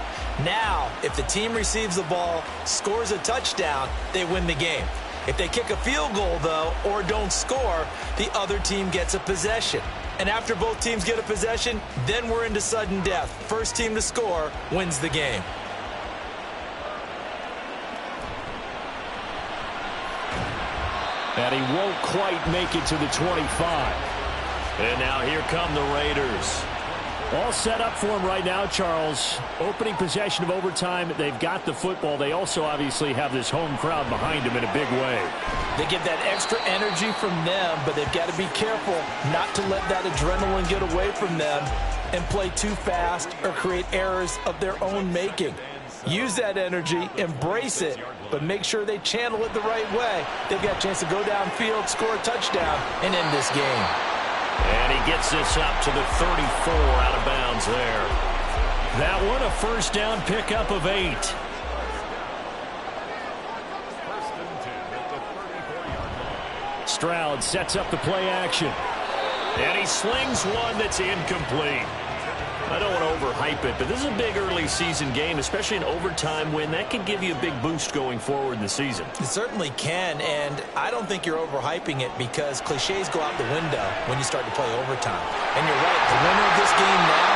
Now, if the team receives the ball, scores a touchdown, they win the game. If they kick a field goal, though, or don't score, the other team gets a possession. And after both teams get a possession, then we're into sudden death. First team to score wins the game. And he won't quite make it to the 25. And now here come the Raiders. All set up for him right now, Charles. Opening possession of overtime. They've got the football. They also obviously have this home crowd behind them in a big way. They get that extra energy from them, but they've got to be careful not to let that adrenaline get away from them and play too fast or create errors of their own making. Use that energy, embrace it, but make sure they channel it the right way. They've got a chance to go downfield, score a touchdown, and end this game. And he gets this up to the 34 out of bounds there. That one a first down pickup of 8. Stroud sets up the play action. And he slings one that's incomplete. I don't want to overhype it, but this is a big early season game, especially an overtime win. That can give you a big boost going forward in the season. It certainly can, and I don't think you're overhyping it because cliches go out the window when you start to play overtime. And you're right, the winner of this game now,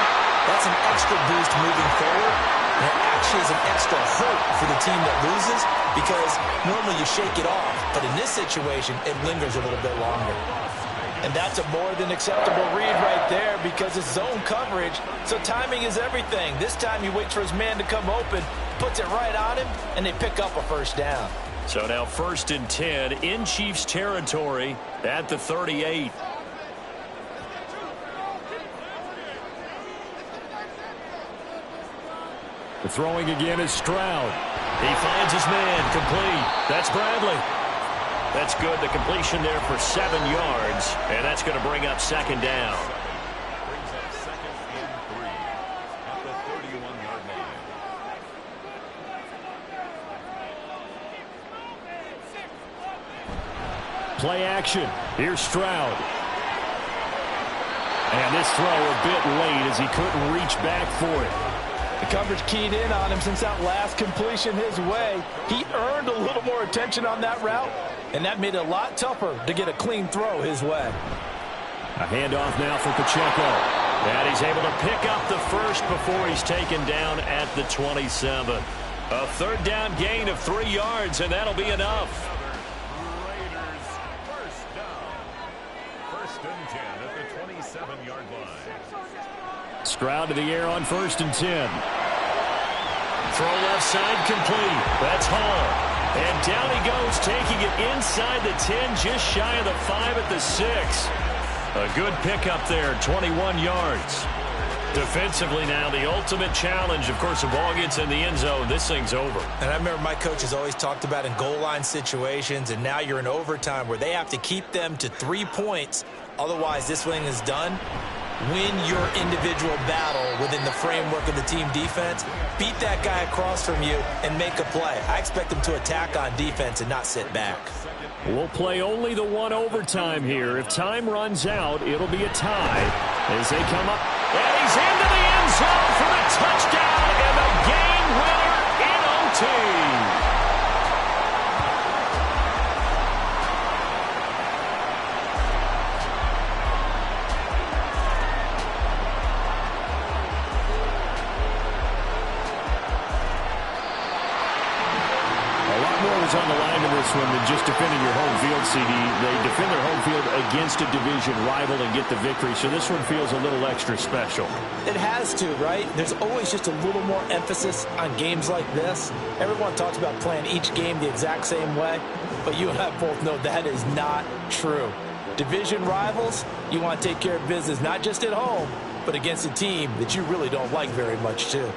that's an extra boost moving forward. And it actually is an extra hurt for the team that loses because normally you shake it off. But in this situation, it lingers a little bit longer. And that's a more than acceptable read right there because it's zone coverage, so timing is everything. This time he waits for his man to come open, puts it right on him, and they pick up a first down. So now 1st and 10 in Chiefs territory at the 38. The throwing again is Stroud. He finds his man, complete. That's Bradley. That's good. The completion there for 7 yards, and that's going to bring up second down. Brings up 2nd and 3 at the 31-yard line. Play action. Here's Stroud. And this throw a bit late as he couldn't reach back for it. The coverage keyed in on him since that last completion his way. He earned a little more attention on that route, and that made it a lot tougher to get a clean throw his way. A handoff now for Pacheco. And he's able to pick up the first before he's taken down at the 27. A third down gain of 3 yards, and that'll be enough. Raiders first down. 1st and 10 at the 27-yard line. Stroud to the air on 1st and 10. Throw left side complete. That's Hall. And down he goes, taking it inside the 10, just shy of the 5 at the 6. A good pickup there, 21 yards. Defensively now, the ultimate challenge. Of course, the ball gets in the end zone, this thing's over. And I remember my coaches always talked about in goal line situations, and now you're in overtime where they have to keep them to 3 points. Otherwise, this thing is done. win your individual battle within the framework of the team defense, beat that guy across from you and make a play. I expect him to attack on defense and not sit back. We'll play only the one overtime here. If time runs out, it'll be a tie as they come up. And he's into the end zone for the touchdown and the game winner in OT. On the line in this one than just defending your home field, CD. They defend their home field against a division rival and get the victory, so this one feels a little extra special. It has to, right? There's always just a little more emphasis on games like this. Everyone talks about playing each game the exact same way, but you and I both know that is not true. Division rivals, you want to take care of business not just at home, but against a team that you really don't like very much, too.